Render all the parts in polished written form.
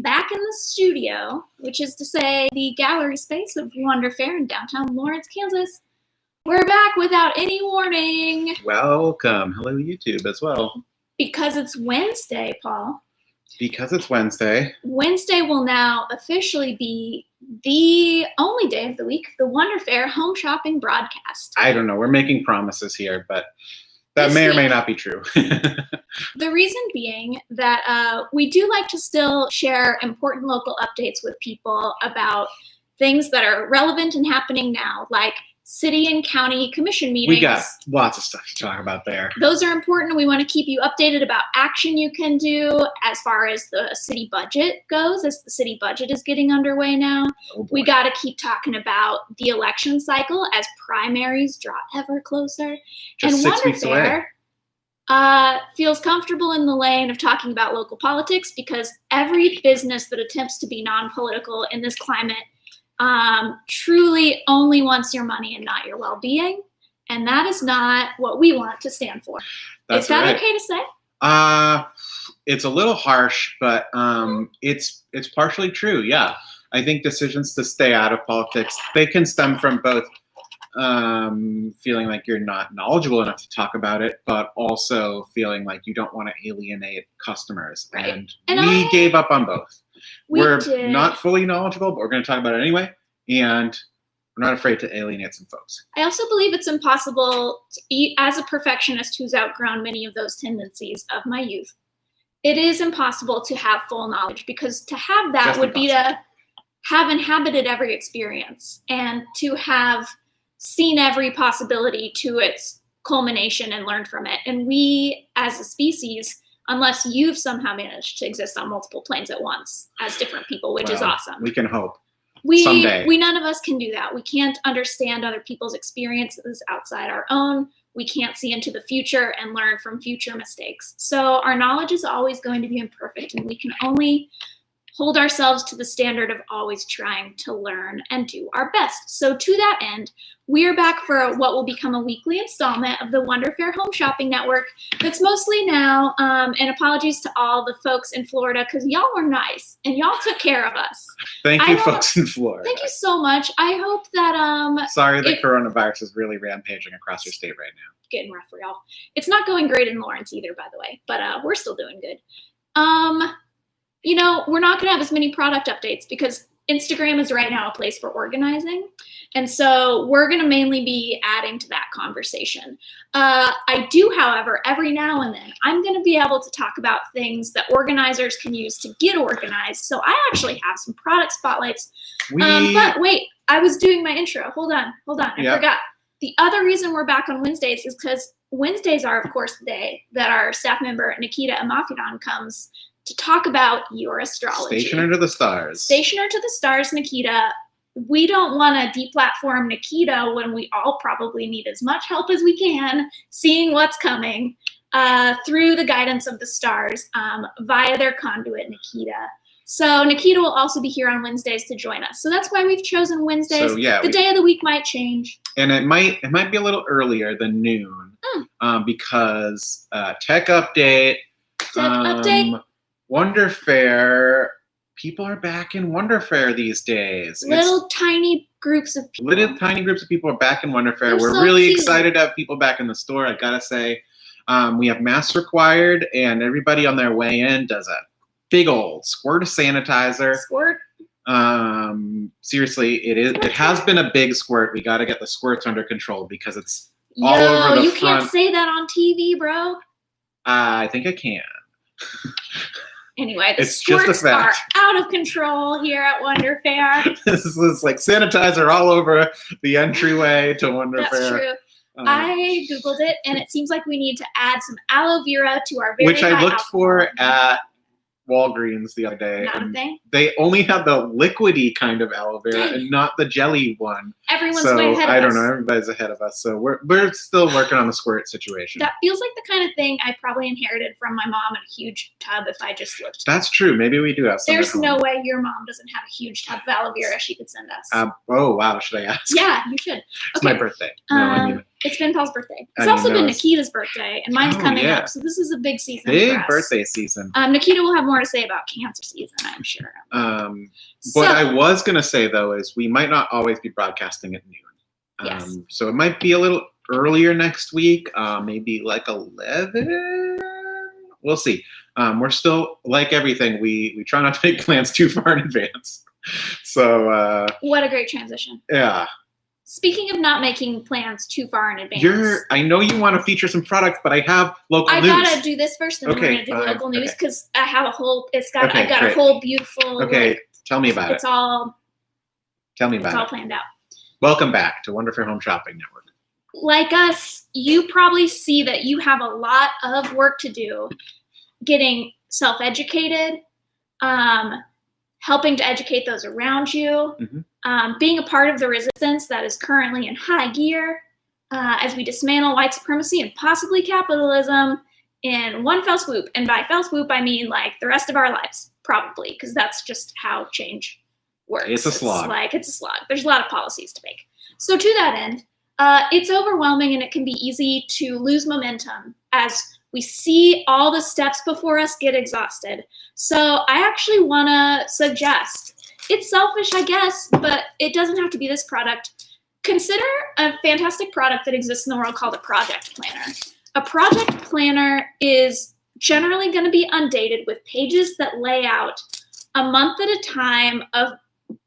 back in the studio, which is to say the gallery space of Wonder Fair in downtown Lawrence, Kansas. We're back without any warning. Welcome. Hello, YouTube as well. Because it's Wednesday, Paul. Because it's Wednesday. Wednesday will now officially be the only day of the week, the Wonder Fair home shopping broadcast. I don't know. We're making promises here, but that may or may not be true. The reason being that we do like to still share important local updates with people about things that are relevant and happening now, like city and county commission meetings. We got lots of stuff to talk about there. Those are important. We want to keep you updated about action you can do as far as the city budget goes, as the city budget is getting underway now. Oh, we got to keep talking about the election cycle as primaries draw ever closer. Just and 6 Wonder weeks away. Fair feels comfortable in the lane of talking about local politics because every business that attempts to be non-political in this climate truly only wants your money and not your well-being, and that is not what we want to stand for. That's is that right. okay to say? It's a little harsh, but it's partially true. Yeah, I think decisions to stay out of politics, they can stem from both feeling like you're not knowledgeable enough to talk about it, but also feeling like you don't want to alienate customers. Right. And we gave up on both. We're did. not fully knowledgeable, but we're going to talk about it anyway. And we're not afraid to alienate some folks. I also believe it's impossible to eat as a perfectionist who's outgrown many of those tendencies of my youth. It is impossible to have full knowledge because to have that Just would be impossible. to have inhabited every experience and to have seen every possibility to its culmination and learned from it. And we, as a species, unless you've somehow managed to exist on multiple planes at once as different people, which is awesome. We can hope. We Someday. none of us can do that. We can't understand other people's experiences outside our own. We can't see into the future and learn from future mistakes. So our knowledge is always going to be imperfect, and we can only hold ourselves to the standard of always trying to learn and do our best. So to that end, we are back for what will become a weekly installment of the Wonder Fair Home Shopping Network that's mostly now, and apologies to all the folks in Florida because y'all were nice and y'all took care of us. Thank you, folks in Florida. Thank you so much. I hope that Sorry that coronavirus is really rampaging across your state right now. getting rough for y'all. It's not going great in Lawrence either, by the way, but we're still doing good. You know, we're not going to have as many product updates because Instagram is right now a place for organizing. And so we're going to mainly be adding to that conversation. I do, however, every now and then, I'm going to be able to talk about things that organizers can use to get organized. So I actually have some product spotlights. But wait, I was doing my intro. Hold on. I forgot. The other reason we're back on Wednesdays is because Wednesdays are, of course, the day that our staff member, Nikita Amafidan, comes to talk about your astrology. Stationer to the stars. Stationer to the stars, Nikita. We don't want to deplatform Nikita when we all probably need as much help as we can seeing what's coming through the guidance of the stars via their conduit, Nikita. So Nikita will also be here on Wednesdays to join us. So that's why we've chosen Wednesdays. So, yeah, the day of the week might change. And it might be a little earlier than noon because tech update. Wonder Fair. People are back in Wonder Fair these days. Little tiny groups of people. Little tiny groups of people are back in Wonder Fair. They're We're so really cute. excited to have people back in the store. I gotta say, we have masks required, and everybody on their way in does a big old squirt of sanitizer. Squirt. Seriously, it has been a big squirt. We got to get the squirts under control because it's all over the you front. can't say that on TV, bro. I think I can. Anyway, the It's just a squirts are fact. out of control here at Wonder Fair. This is like sanitizer all over the entryway to Wonder That's Fair. true. I Googled it, and it seems like we need to add some aloe vera to our very Which I high looked alcohol. for at Walgreens the other day. Not a and thing. they only had the liquidy kind of aloe vera and not the jelly one. Everyone's So way ahead of I us. don't know. Everybody's ahead of us. So we're still working on the squirt situation. That feels like the kind of thing I probably inherited from my mom in a huge tub if I just looked. That's true. Maybe we do have some. There's at home. no way your mom doesn't have a huge tub of aloe vera she could send us. Oh wow! Should I ask? Yeah, you should. It's my birthday. No, I mean, It's been Paul's birthday. It's I also know, been it's- Nikita's birthday, and mine's Oh, coming yeah. up. So this is a big season Big for us. birthday season. Nikita will have more to say about cancer season, I'm sure. What I was going to say, though, is we might not always be broadcasting at noon. Yes. So it might be a little earlier next week, maybe like 11. We'll see. We're still, like everything, we try not to make plans too far in advance. So What a great transition. yeah, Speaking of not making plans too far in advance, I know you want to feature some products, but I have local I news. gotta do this first, and then Okay, we're gonna do fine. local news Okay. because I have a whole. Okay, I've got great. a whole beautiful. Okay, like, tell me about it. it's all Tell me it's all about it. planned out. Welcome back to Wonderful Home Shopping Network. Like us, you probably see that you have a lot of work to do getting self-educated, helping to educate those around you, being a part of the resistance that is currently in high gear as we dismantle white supremacy and possibly capitalism in one fell swoop. And by fell swoop, I mean like the rest of our lives, probably, because that's just how change works. It's a slog. It's a slog. There's a lot of policies to make. So to that end, it's overwhelming and it can be easy to lose momentum as we see all the steps before us get exhausted. So I actually want to suggest, it's selfish, I guess, but it doesn't have to be this product. Consider a fantastic product that exists in the world called a project planner. A project planner is generally going to be undated with pages that lay out a month at a time of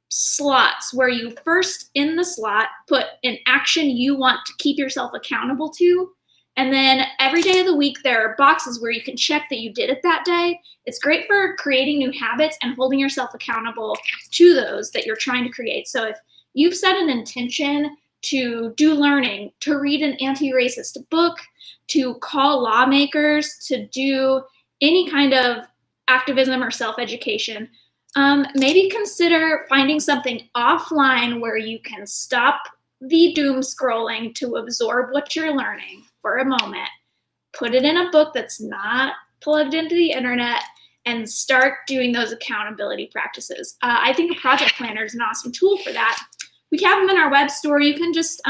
slots where you first in the slot put an action you want to keep yourself accountable to. And then every day of the week, there are boxes where you can check that you did it that day. It's great for creating new habits and holding yourself accountable to those that you're trying to create. So if you've set an intention to do learning, to read an anti-racist book, to call lawmakers, to do any kind of activism or self-education, maybe consider finding something offline where you can stop the doom scrolling to absorb what you're learning for a moment, put it in a book that's not plugged into the internet, and start doing those accountability practices. I think a project planner is an awesome tool for that. We have them in our web store. You can just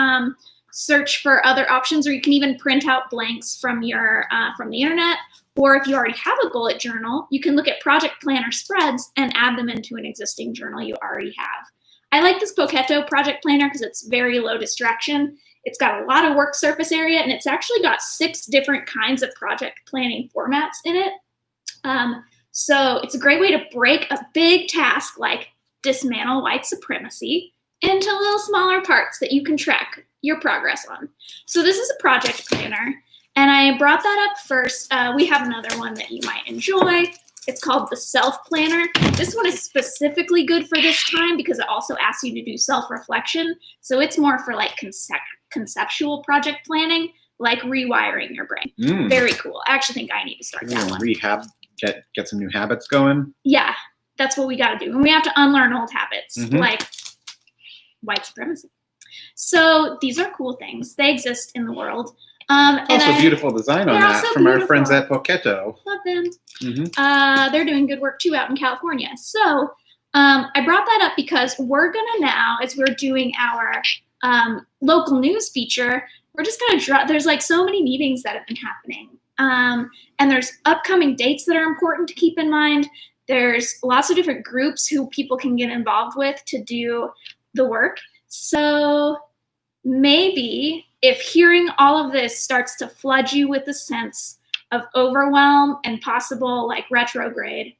search for other options, or you can even print out blanks from from the internet. Or if you already have a bullet journal, you can look at project planner spreads and add them into an existing journal you already have. I like this Poketo project planner because it's very low distraction. It's got a lot of work surface area, and it's actually got 6 different kinds of project planning formats in it. So it's a great way to break a big task like dismantle white supremacy into little smaller parts that you can track your progress on. So this is a project planner, and I brought that up first. We have another one that you might enjoy. It's called the Self Planner. This one is specifically good for this time because it also asks you to do self-reflection. So it's more for like conceptual project planning, like rewiring your brain. Very cool. I actually think I need to start that one. Rehab, get some new habits going. Yeah, that's what we got to do. And we have to unlearn old habits like white supremacy. So these are cool things. They exist in the world. Also beautiful design on that from our friends at Poketo. Love them. They're doing good work too out in California. So I brought that up because we're gonna now, as we're doing our local news feature, we're just gonna drop. There's like so many meetings that have been happening, and there's upcoming dates that are important to keep in mind. There's lots of different groups who people can get involved with to do the work. So maybe if hearing all of this starts to flood you with a sense of overwhelm and possible like retrograde,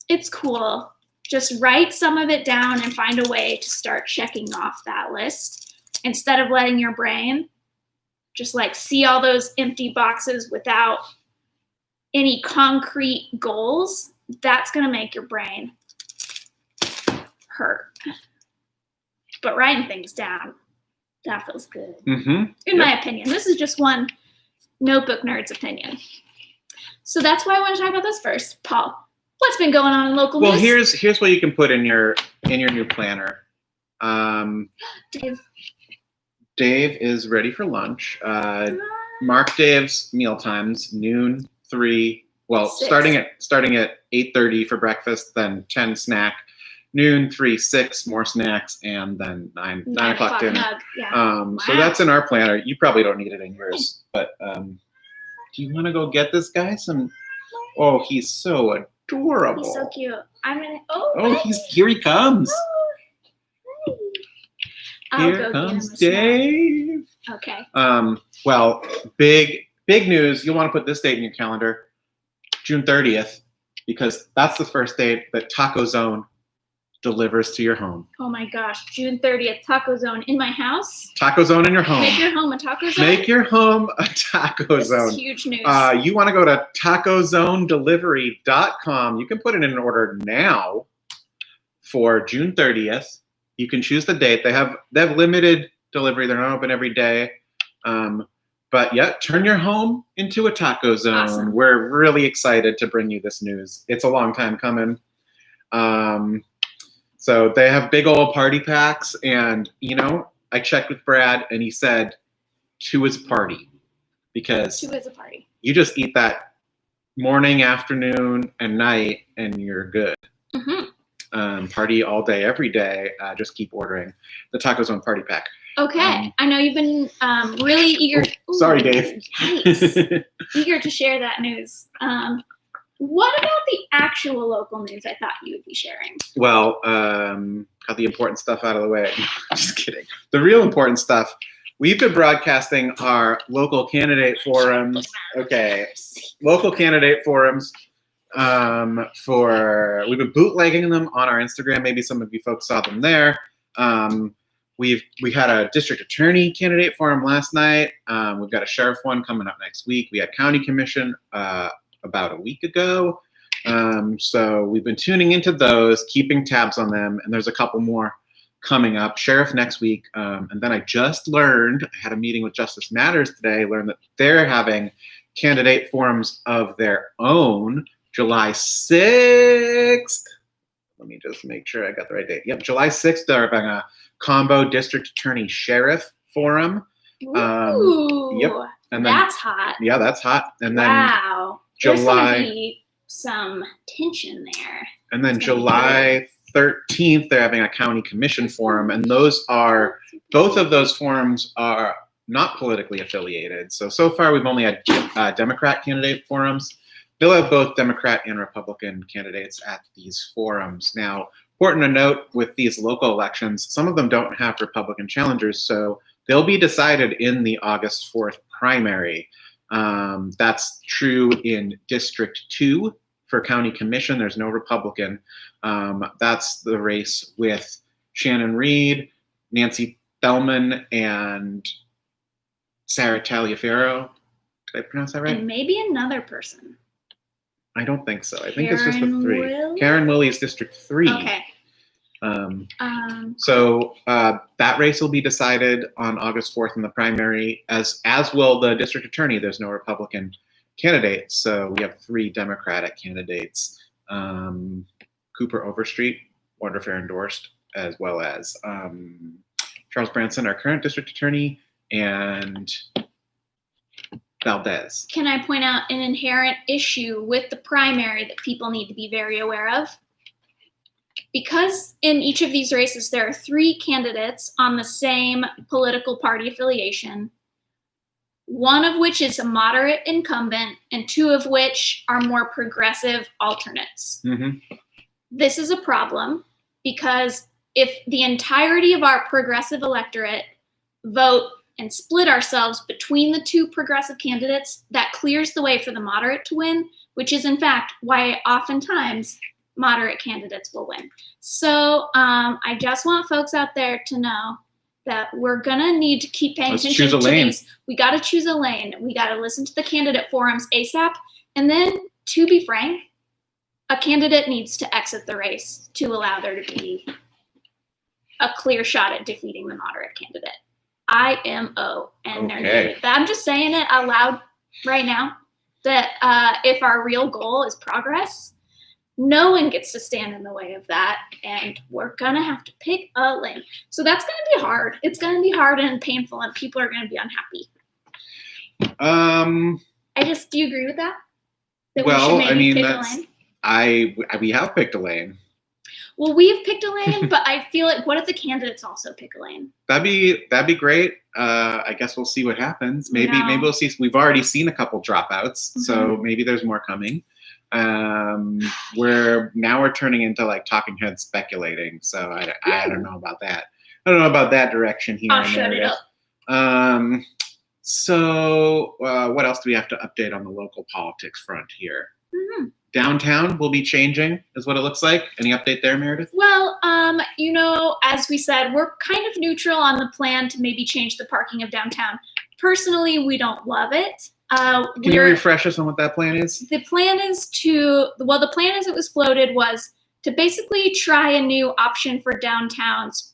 it's cool. Just write some of it down and find a way to start checking off that list instead of letting your brain just like see all those empty boxes without any concrete goals. That's going to make your brain hurt. But writing things down, that feels good. In my opinion. This is just one notebook nerd's opinion. So that's why I want to talk about this first. Paul, what's been going on in local news? Well, here's what you can put in your new planner. Dave is ready for lunch. Mark Dave's meal times: noon, 3. Well, 6. starting at 8:30 for breakfast, then 10 snack, noon, 3, 6 more snacks, and then 9 o'clock dinner. nug. Yeah. So Wow. that's in our planner. You probably don't need it in yours, but do you want to go get this guy some? Oh, he's so adorable. He's so cute. I'm gonna. Oh, here he comes. I'll Here go comes get him a snack. Dave. Okay. Well, big news. You'll want to put this date in your calendar, June 30th, because that's the first date that Taco Zone delivers to your home. Oh my gosh, June 30th, Taco Zone in my house. Taco Zone in your home. Make your home a Taco Zone. Make your home a Taco This Zone. is huge news. You want to go to tacozonedelivery.com. You can put it in order now for June 30th. You can choose the date. They have limited delivery. They're not open every day. But yeah, turn your home into a Taco Zone. Awesome. We're really excited to bring you this news. It's a long time coming. So they have big old party packs, and I checked with Brad, and he said 2 is party, because 2 is a party. you just eat that morning, afternoon, and night, and you're good. Mm-hmm. Party all day, every day. Just keep ordering the Taco Zone party pack. Okay, I know you've been really eager. Sorry, Dave. Yikes. Eager to share that news. What about the actual local news I thought you would be sharing? Well, got the important stuff out of the way. I'm just kidding. The real important stuff. We've been broadcasting our local candidate forums. Okay, local candidate forums. We've been bootlegging them on our Instagram. Maybe some of you folks saw them there. We had a district attorney candidate forum last night. We've got a sheriff one coming up next week. We had county commission about a week ago. So we've been tuning into those, keeping tabs on them, and there's a couple more coming up. Sheriff next week. And then I just learned, I had a meeting with Justice Matters today, learned that they're having candidate forums of their own July 6th. Let me just make sure I got the right date. Yep, July 6th, they're having a combo district attorney sheriff forum. Ooh, Yep. And then, that's hot. yeah, that's hot. And then Wow. There's July- gonna be some tension there. And then That's gonna be July 13th, they're having a county commission forum, and both of those forums are not politically affiliated. So far we've only had Democrat candidate forums. They'll have both Democrat and Republican candidates at these forums. Now, important to note with these local elections, some of them don't have Republican challengers, so they'll be decided in the August 4th primary. That's true in District 2 for County Commission. There's no Republican. That's the race with Shannon Reed, Nancy Bellman, and Sarah Taliaferro. Did I pronounce that right? And maybe another person. I don't think so. I think it's just the Karen 3. Willie? Karen Willie is District 3. Okay. So that race will be decided on August 4th in the primary, as will the district attorney. There's no Republican candidate, so we have 3 Democratic candidates. Cooper Overstreet, Wanda Fair endorsed, as well as Charles Branson, our current district attorney, and Valdez. Can I point out an inherent issue with the primary that people need to be very aware of? Because in each of these races, there are 3 candidates on the same political party affiliation, one of which is a moderate incumbent, and 2 of which are more progressive alternates. Mm-hmm. This is a problem because if the entirety of our progressive electorate vote and split ourselves between the 2 progressive candidates, that clears the way for the moderate to win, which is in fact why oftentimes moderate candidates will win. So I just want folks out there to know that we're gonna need to keep paying Let's attention choose a to lane. these. We gotta choose a lane. We gotta listen to the candidate forums ASAP. And then, to be frank, a candidate needs to exit the race to allow there to be a clear shot at defeating the moderate candidate. IMO. And Okay. I'm just saying it out loud right now, that if our real goal is progress, no one gets to stand in the way of that, and we're gonna have to pick a lane. So that's gonna be hard. It's gonna be hard and painful, and people are gonna be unhappy. Do you agree with that? That we should Well, maybe I mean, pick a that's lane? we have picked a lane. Well, we've picked a lane, but I feel like what if the candidates also pick a lane? That'd be great. I guess we'll see what happens. Maybe No. we'll see. We've already seen a couple dropouts, so maybe there's more coming. We're turning into like talking heads speculating. So I don't know about that. I don't know about that direction here. I'll shut it up. So what else do we have to update on the local politics front here? Mm-hmm. Downtown will be changing, is what it looks like. Any update there, Meredith? Well, as we said, we're kind of neutral on the plan to maybe change the parking of downtown. Personally, we don't love it. Can you refresh us on what that plan is? The plan is the plan as it was floated was to basically try a new option for downtown's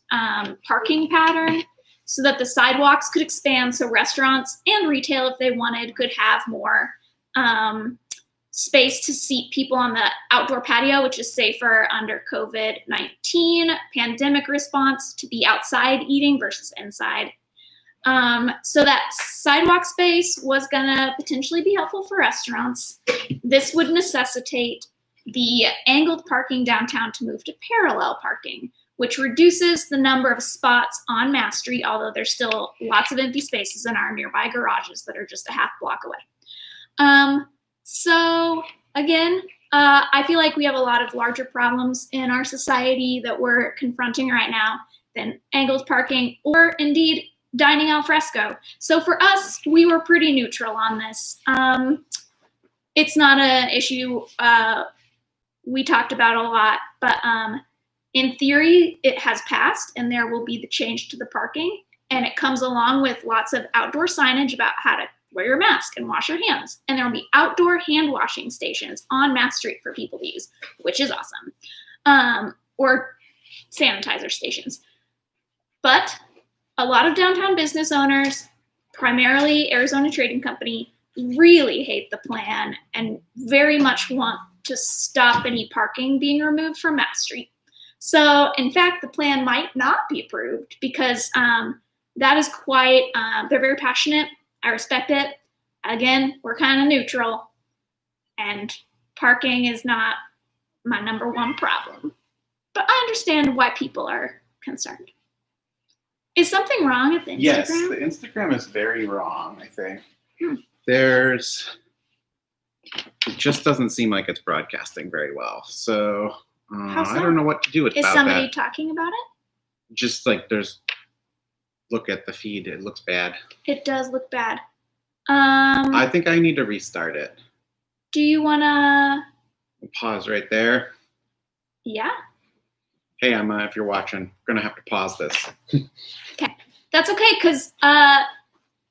parking pattern so that the sidewalks could expand so restaurants and retail, if they wanted, could have more space to seat people on the outdoor patio, which is safer under COVID-19 pandemic response to be outside eating versus inside. So that sidewalk space was gonna potentially be helpful for restaurants. This would necessitate the angled parking downtown to move to parallel parking, which reduces the number of spots on Mass Street, although there's still lots of empty spaces in our nearby garages that are just a half block away. So again, I feel like we have a lot of larger problems in our society that we're confronting right now than angled parking or indeed dining al fresco. So for us, we were pretty neutral on this. It's not an issue we talked about a lot, but in theory, it has passed and there will be the change to the parking, and it comes along with lots of outdoor signage about how to wear your mask and wash your hands. And there will be outdoor hand washing stations on Mass Street for people to use, which is awesome. Or sanitizer stations. But a lot of downtown business owners, primarily Arizona Trading Company, really hate the plan and very much want to stop any parking being removed from Mass Street. So in fact, the plan might not be approved because that is quite, they're very passionate. I respect it. Again, we're kind of neutral, and parking is not my number one problem. But I understand why people are concerned. Is something wrong with Instagram? Yes, the Instagram is very wrong, I think. It just doesn't seem like it's broadcasting very well. So How so? I don't know what to do about that. Is somebody talking about it? Just like look at the feed. It looks bad. It does look bad. I think I need to restart it. Do you want to? Pause right there. Yeah. Hey, Emma, if you're watching, I'm going to have to pause this. Okay. That's okay, because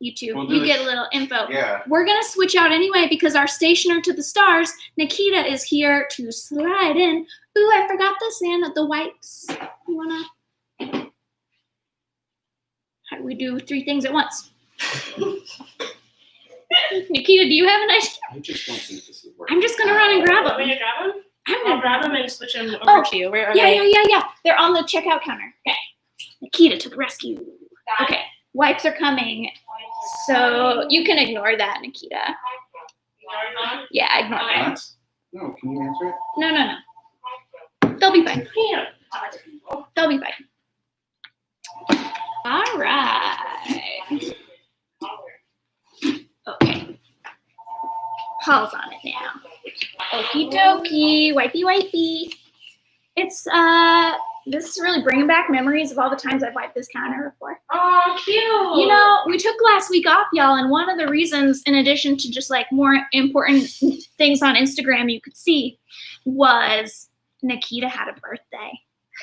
YouTube, you get a little info. Yeah. We're going to switch out anyway because our stationer to the stars, Nikita, is here to slide in. Ooh, I forgot this and the wipes. You want to? How do we do 3 things at once? Nikita, do you have an idea? I just don't think this is working. I'm just going to run and grab Want me them. to grab them? I'm I'll gonna grab them and switch them over to you. Where are they? Yeah. They're on the checkout counter. Okay. Nikita to the rescue. Okay. Wipes are coming. So you can ignore that, Nikita. Yeah, ignore that. What? No, can you answer it? No. They'll be fine. They'll be fine. All right. Okay. Paul's on it now. Okie dokie. Wipey. It's, this is really bringing back memories of all the times I've wiped this counter before. Oh, cute. You know, we took last week off, y'all, and one of the reasons, in addition to just like more important things on Instagram you could see, was Nikita had a birthday.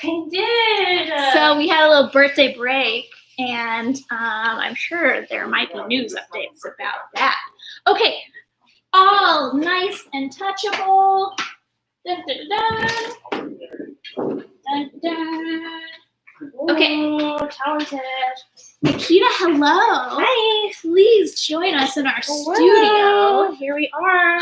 I did. So we had a little birthday break, and I'm sure there might be news updates about that. Okay, all nice and touchable. Dun, dun, dun. Dun, dun. Okay. Ooh, talented. Nikita, hello. Hi. Please join us in our Hello. studio. Here we are.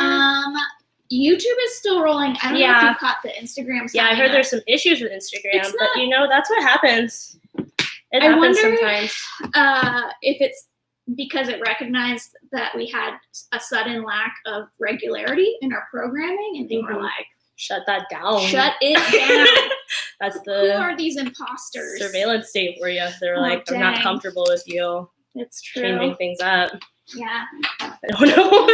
YouTube is still rolling. I don't know if Yeah. you caught the Instagram. Yeah, I sign heard up. there's some issues with Instagram, It's but not- that's what happens. It I happens wonder- sometimes. If it's because it recognized that we had a sudden lack of regularity in our programming, and they were Mhm. like, Shut that down. "Shut it down." That's Who the are these imposters? surveillance state for you. They're Oh, like, I'm not dang. comfortable with you It's changing true. things up. Yeah. I don't know.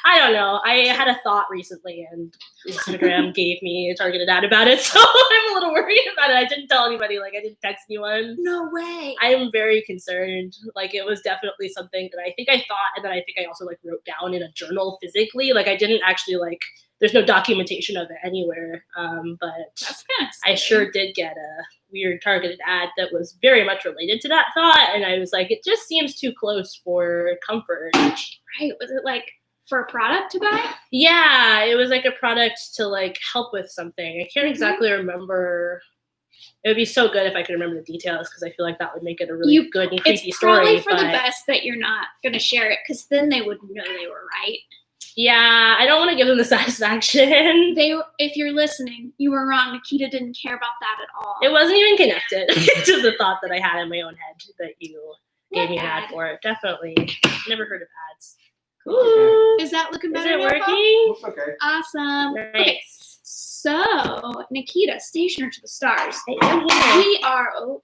I don't know. I had a thought recently, and Instagram gave me a targeted ad about it, so I'm a little worried about it. I didn't tell anybody. Like, I didn't text anyone. No way. I am very concerned. Like, it was definitely something that I think I thought, and then I think I also like wrote down in a journal physically. Like, I didn't actually like. There's no documentation of it anywhere. But That's kind of I sure did get a weird targeted ad that was very much related to that thought, and I was like, it just seems too close for comfort. right. Was it like for a product to buy? Yeah, it was like a product to like help with something. I can't Mhm. exactly remember. It would be so good if I could remember the details, because I feel like that would make it a really good and creepy It's story. probably for the but- best that you're not going to share it, because then they would know they were right. Yeah, I don't want to give them the satisfaction. If you're listening, you were wrong. Nikita didn't care about that at all. It wasn't even connected to the thought that I had in my own head that you gave me an ad ad? for. It. Definitely. Never heard of ads. Ooh. Is that looking Is better it now, Paul? working? Looks okay. Awesome. Okay, Nice. so Nikita, Stationer to the Stars. I am here. We are. Oh,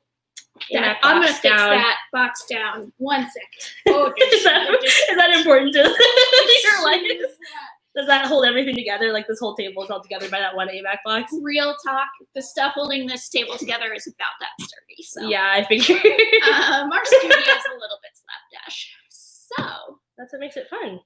Get that I'm gonna box fix down. that box down. 1 second. Oh, is that important to your life? Does that hold everything together? Like this whole table is held together by that one AVAC box? Real talk. The stuff holding this table together is about that sturdy. So Yeah, I figured. our studio is a little bit slapdash. So That's what makes it fun.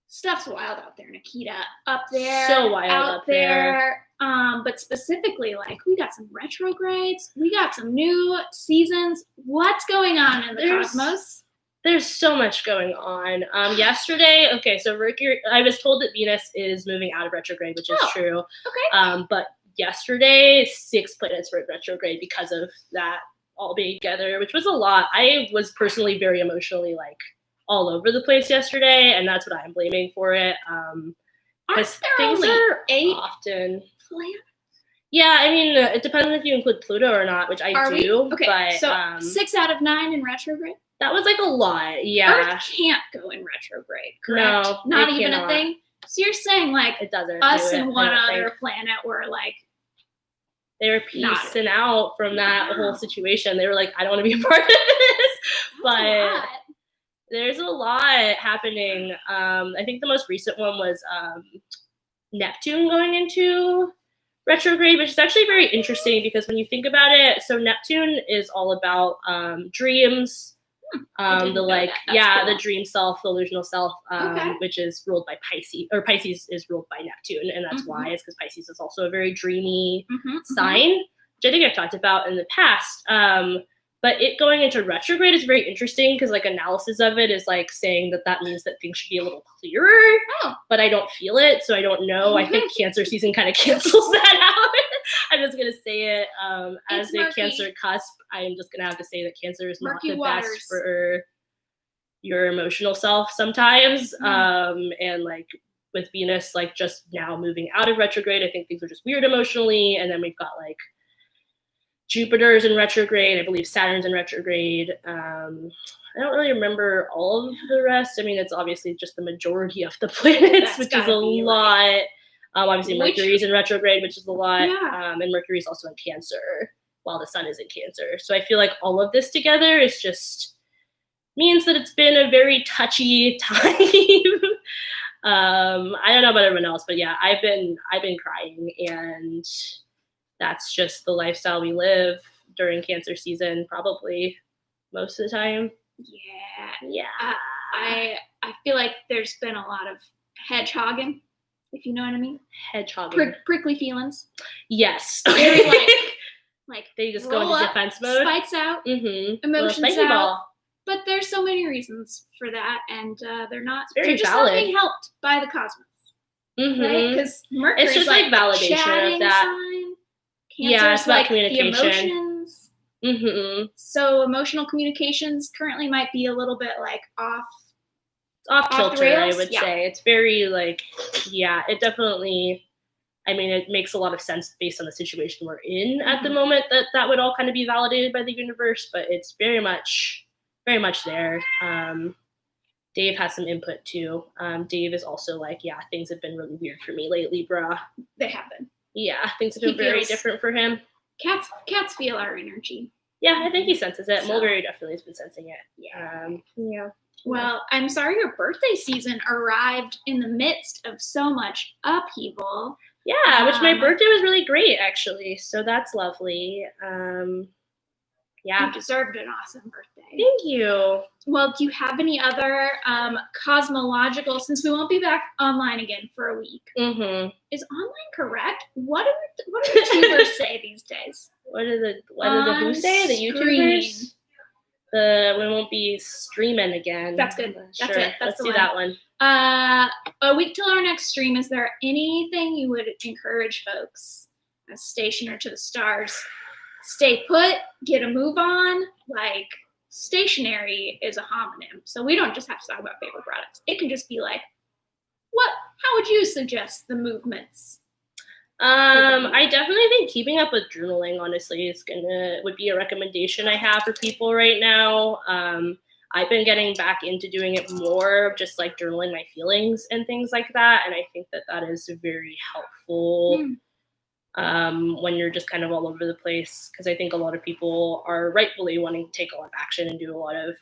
stuff's wild out there, Nikita. Up there, So wild out up there. But specifically, like we got some retrogrades, we got some new seasons. What's going on in the cosmos? There's so much going on. Yesterday, okay, so Mercury, I was told that Venus is moving out of retrograde, which is Oh, true. Okay. But yesterday, 6 planets were in retrograde because of that all being together, which was a lot. I was personally very emotionally like all over the place yesterday, and that's what I'm blaming for it. Aren't Because there things only are 8 often. planets? Yeah, I mean, it depends if you include Pluto or not, which I Are we? do. Okay, but so 6 out of 9 in retrograde. that was like a lot. Yeah, Earth can't go in retrograde, correct? No, Not it even cannot. a thing. So you're saying like it doesn't. us do it, and I one don't other think. planet were like, They were Not- piecing out from that Wow. whole situation. They were like, I don't want to be a part of this. that's a But lot. there's a lot happening. I think the most recent one was Neptune going into retrograde, which is actually very interesting because when you think about it, so Neptune is all about dreams, I didn't the know like, that. That's yeah, cool. the dream self, the illusional self, Okay. which is ruled by Pisces, or Pisces is ruled by Neptune, and that's Mhm. why it's because Pisces is also a very dreamy Mhm, sign, which I think I've talked about in the past. But it going into retrograde is very interesting because like analysis of it is like saying that that means that things should be a little clearer, Oh. but I don't feel it, so I don't know. I think Cancer season kind of cancels that out. I'm just gonna say it as It's a murky. Cancer cusp. I am just gonna have to say that Cancer is Murky not the waters. best for your emotional self sometimes, and like with Venus like just now moving out of retrograde, I think things are just weird emotionally, and then we've got like Jupiter's in retrograde. I believe Saturn's in retrograde. I don't really remember all of the rest. I mean, it's obviously just the majority of the planets, That's which is a gotta be, lot. Obviously, Which- Mercury's in retrograde, which is a lot. Yeah. And Mercury's also in Cancer, while the Sun is in Cancer. So I feel like all of this together is just means that it's been a very touchy time. I don't know about everyone else, but yeah, I've been crying, and that's just the lifestyle we live during Cancer season, probably most of the time. Yeah. Yeah. I feel like there's been a lot of hedgehogging, if you know what I mean. Hedgehogging. Prickly feelings. Yes. Very like they just go roll into up, defense mode. spikes out. Mm-hmm. Emotions out. But there's so many reasons for that, and they're not. very they're just valid. not being helped by the cosmos, Mm-hmm. right? Because Mercury It's just like validation of chatting that. Sign. Yeah, Cancer's it's about like communication. the emotions. Mm-hmm. So emotional communications currently might be a little bit like off. Off the kilter, rails? I would Yeah. say. It's very like, yeah, it definitely, I mean, it makes a lot of sense based on the situation we're in at the Mhm. moment that would all kind of be validated by the universe, but it's very much there. Dave has some input too. Dave is also like, yeah, things have been really weird for me lately, bruh. They have been. Yeah, things have He been very feels- different for him. Cats feel our energy. Yeah, I think he senses it. So- Mulberry definitely has been sensing it. Yeah. Yeah. Well, I'm sorry your birthday season arrived in the midst of so much upheaval. Yeah, which my Um, birthday was really great actually. So that's lovely. Yeah. You deserved an awesome birthday. Thank you. Well, do you have any other cosmological, since we won't be back online again for a week, Mm-hmm. is online correct? What do the tubers say these days? What did the who say? The On-screen. YouTubers? We won't be streaming again. That's good. That's Sure. it. That's Let's the do one. that one. A week till our next stream. Is there anything you would encourage folks as stationer to the stars? Stay put, get a move on. Like, stationary is a homonym, so we don't just have to talk about favorite products. It can just be like, how would you suggest the movements? I definitely think keeping up with journaling, honestly, would be a recommendation I have for people right now. I've been getting back into doing it more, just like journaling my feelings and things like that, and I think that is very helpful. When you're just kind of all over the place, because I think a lot of people are rightfully wanting to take a lot of action and do a lot of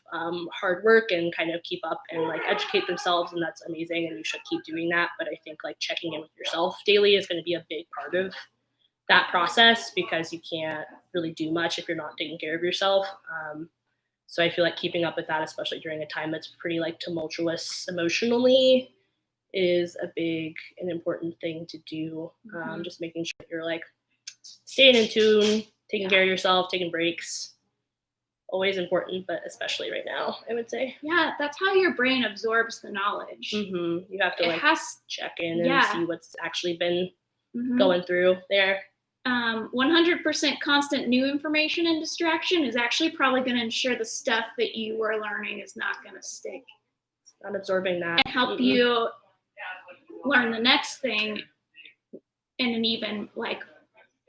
hard work and kind of keep up and like educate themselves, and that's amazing and you should keep doing that. But I think like checking in with yourself daily is going to be a big part of that process, because you can't really do much if you're not taking care of yourself. So I feel like keeping up with that, especially during a time that's pretty like tumultuous emotionally, is a big and important thing to do. Just making sure you're like staying in tune, taking care of yourself, taking breaks. Always important, but especially right now, I would say. Yeah, that's how your brain absorbs the knowledge. You have to It like has check in and yeah. see what's actually been mhm. going through there. 100% constant new information and distraction is actually probably going to ensure the stuff that you were learning is not going to stick Not absorbing that. and help you learn the next thing in an even like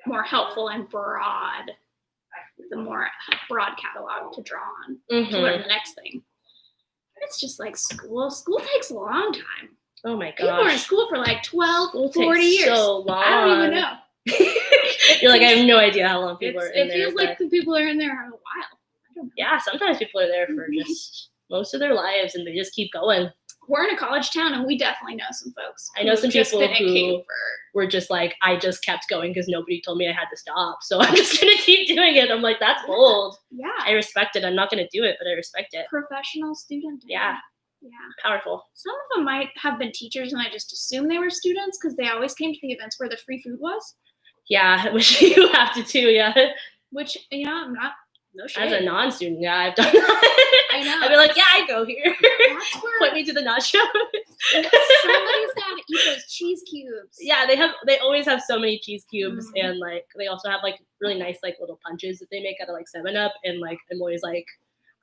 more helpful and broad, the more broad catalog to draw on to learn the next thing. It's just like school. School takes a long time. Oh my People are in gosh. school for like 12, School 40 takes years. so long. I don't even know. You're like, I have no idea how long people are in It there. feels like but the people are in there a while. I don't know. yeah, sometimes people are there for just most of their lives and they just keep going. We're in a college town, and we definitely know some folks. I know who've some just people been at who- CAPE for We're just like, I just kept going because nobody told me I had to stop. So I'm just going to keep doing it. I'm like, that's bold. yeah, I respect it. I'm not going to do it, but I respect it. professional student. Yeah. Yeah. Powerful. Some of them might have been teachers, and I just assumed they were students because they always came to the events where the free food was. Yeah, which you have to too. Yeah. Which, I'm not, no shit. As a non-student, yeah, I've done that. I know. I'd be like, yeah, I go here. That's where Point me to the nachos. somebody's got to eat those cheese cubes. Yeah, they always have so many cheese cubes, and like they also have like really nice like little punches that they make out of like 7-Up, and like I'm always like,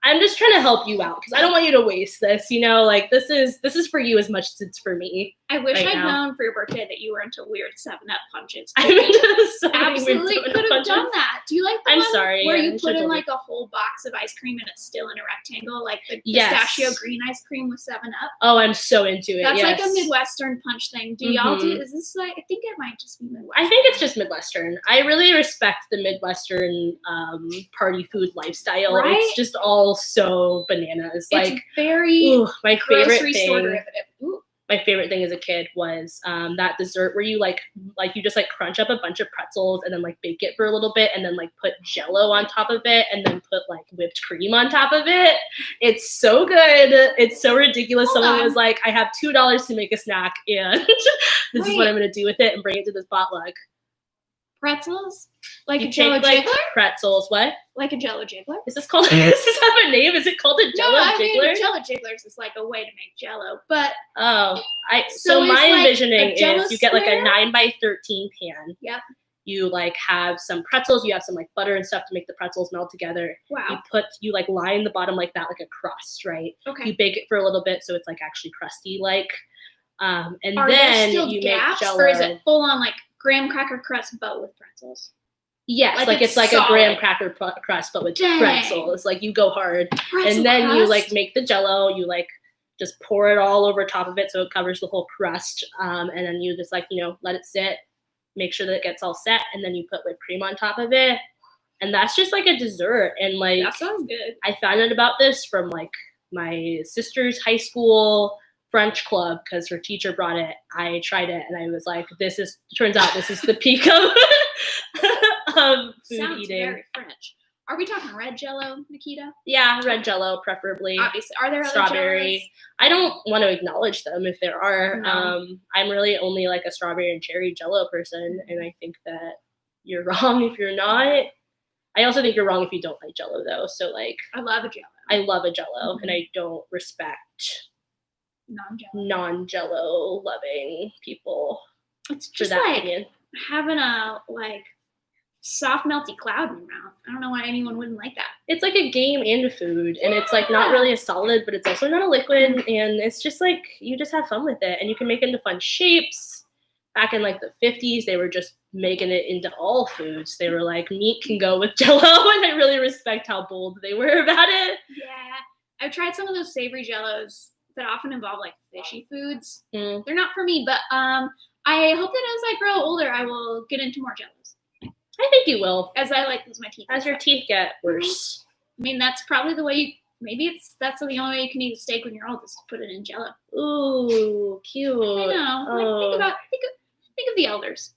I'm just trying to help you out because I don't want you to waste this, like this is for you as much as it's for me. I wish right I'd now. known for your birthday that you were into weird 7-Up punches. I'm into so many weird Absolutely 7-Up could have punches. done that. Do you like the I'm one sorry, where yeah, you I put should've in told like a whole box of ice cream and it's still in a rectangle, like the Yes. pistachio green ice cream with 7-Up? Oh, I'm so into it. That's yes. like a Midwestern punch thing. Do y'all do? Mhm. Is this like? I think it might just be Midwestern. I think it's just Midwestern. I really respect the Midwestern party food lifestyle. Right? It's just all so bananas. It's Like, very ooh, my favorite grocery store thing. derivative. Ooh. My favorite thing as a kid was that dessert where you like you just like crunch up a bunch of pretzels and then like bake it for a little bit and then like put Jello on top of it and then put like whipped cream on top of it. It's so good. It's so ridiculous. Hold Someone on. was like, I have $2 to make a snack and this is what I'm gonna do with it and bring it to this potluck. Pretzels, like You a Jello take like jiggler, pretzels. What like a Jello jiggler. is this called? Does this have a name? Is it called a Jello No, I jiggler? mean Jello jigglers is like a way to make Jello, but Oh, So so it's my like envisioning a Jell-O is you get like a square? 9x13 pan. Yep. You like have some pretzels, you have some like butter and stuff to make the pretzels melt together. wow. You like line the bottom like that, like a crust, right? Okay. You bake it for a little bit so it's like actually crusty, like, and Are there then still you gaps, make Jello. or is it full on like graham cracker crust but with pretzels? Yes, like like it's it's like solid? a graham cracker crust, but with Dang. pretzels. Like you go hard. Pretzel And then you crust? like make the Jello, you like just pour it all over top of it so it covers the whole crust, and then you just like let it sit make sure that it gets all set, and then you put whipped cream on top of it. And that's just like a dessert. And like, That sounds good. I found out about this from like my sister's high school French club because her teacher brought it. I tried it and I was like, turns out this is the peak of food Sounds eating. very French. Are we talking red Jello, Nikita? Yeah, red Jello preferably. Obviously. Are there other Strawberry. Jellos? I don't want to acknowledge them if there are. No. I'm really only like a strawberry and cherry Jello person, and I think that you're wrong if you're not. I also think you're wrong if you don't like Jello though. So like, I love a Jello. I love a Jello, and I don't respect Non-Jello. non-Jello loving people It's for just that like opinion. having a soft melty cloud in your mouth. I don't know why anyone wouldn't like that. It's like a game and a food, and it's like not really a solid, but it's also not a liquid, and it's just like you just have fun with it, and you can make it into fun shapes. Back in like the 50s, they were just making it into all foods. They were like, meat can go with Jello, and I really respect how bold they were about it. Yeah. I've tried some of those savory Jellos that often involve like fishy foods. Mm. They're not for me, but I hope that as I grow older, I will get into more Jellos. I think you will, As I like lose my teeth. as your teeth get worse. I mean, that's probably the way that's the only way you can eat a steak when you're old is to put it in Jello. Ooh, cute. I know. Oh. Think of the elders.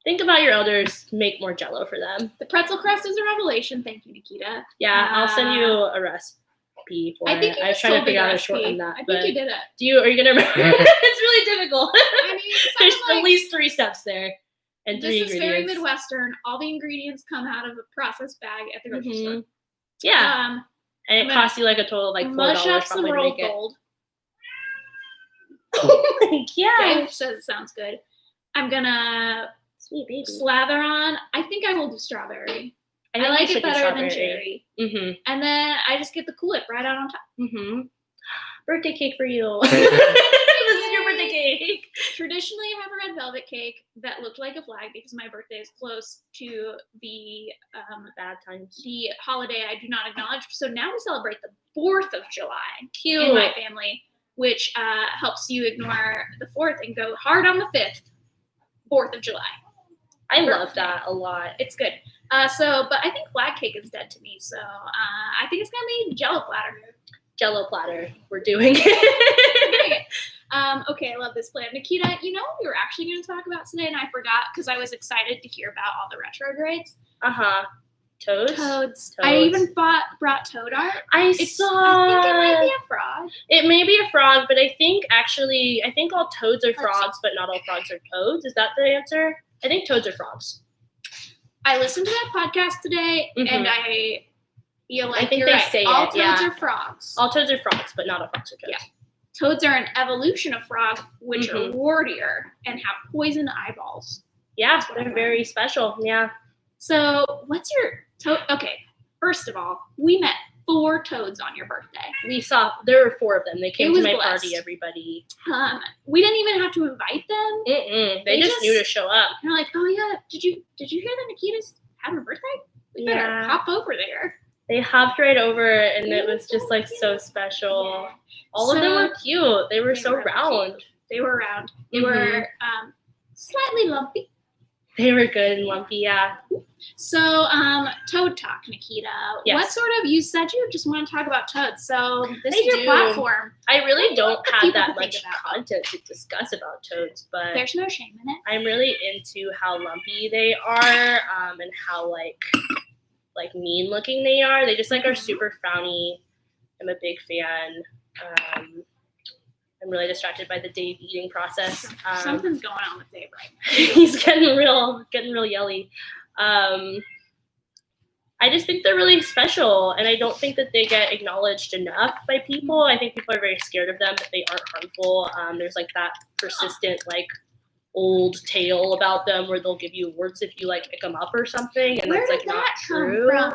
Think about your elders. Make more Jello for them. The pretzel crust is a revelation. Thank you, Nikita. Yeah, I'll send you a recipe for I think it. you I was just trying to told me figure the out a recipe. shorten that. I think but you did it. are you gonna remember? It's really difficult. I mean, There's like, at least 3 steps there and 3 this is very ingredients. Midwestern. All the ingredients come out of a processed bag at the grocery store. Yeah, and I'm it gonna costs you like a total of like $4 mush up some probably to rolled make it. gold. yeah, Dave says it sounds good. I'm gonna sweet baby. slather on. I think I will do strawberry. I think like you it should do better than strawberry. cherry. Mm-hmm. And then I just get the Cool-Whip right out on top. Mm-hmm. Birthday cake for you. This is your birthday cake. Traditionally, I have a red velvet cake that looked like a flag because my birthday is close to the Bad times. the holiday I do not acknowledge. So now we celebrate the 4th of July Cute. in my family, which helps you ignore the 4th and go hard on the 5th, 4th of July. I love that a lot. It's good. But I think flag cake is dead to me. So I think it's gonna be Jello platter. Jello platter. We're doing it. Okay, I love this plan. Nikita, you know what we were actually going to talk about today, and I forgot because I was excited to hear about all the retrogrades. Toads. Toads. I even brought toad art. I I think saw. it might be a frog. It may be a frog, but I think all toads are frogs, but not all frogs are toads. Is that the answer? I think toads are frogs. I listened to that podcast today, Mhm. and I feel like I think you're they right. say all it, toads yeah. are frogs. All toads are frogs, but not all frogs are toads. Yeah. Toads are an evolution of frog, which are Mhm. wartier and have poison eyeballs. Yeah, That's what I they're learned. very special. Yeah. So, what's your toad? Okay, first of all, we met 4 toads on your birthday. There were 4 of them. They came It to was my blessed. party, everybody. We didn't even have to invite them. They They just just- knew to show up. And we're like, oh yeah, did you hear that Nikita's having a birthday? We better Yeah. hop over there. They hopped right over, and it was just like so special. All of them So- were cute. They were They so were really round. cute. They were round. They Mhm. were slightly lumpy. They were good and lumpy, yeah. So, Toad Talk, Nikita. Yes. What sort of, you said you just want to talk about toads, so this I is your do. platform. I really don't want have people that to think much about. content to discuss about toads, but There's no shame in it. I'm really into how lumpy they are, and how like mean looking they are. They just like are super frowny. I'm a big fan. I'm really distracted by the Dave eating process. Something's going on with Dave right now. He's getting real yelly. I just think they're really special, and I don't think that they get acknowledged enough by people. I think people are very scared of them, but they aren't harmful. There's like that persistent like old tale about them where they'll give you awards if you like pick them up or something, and Where that's did like not that come true. from?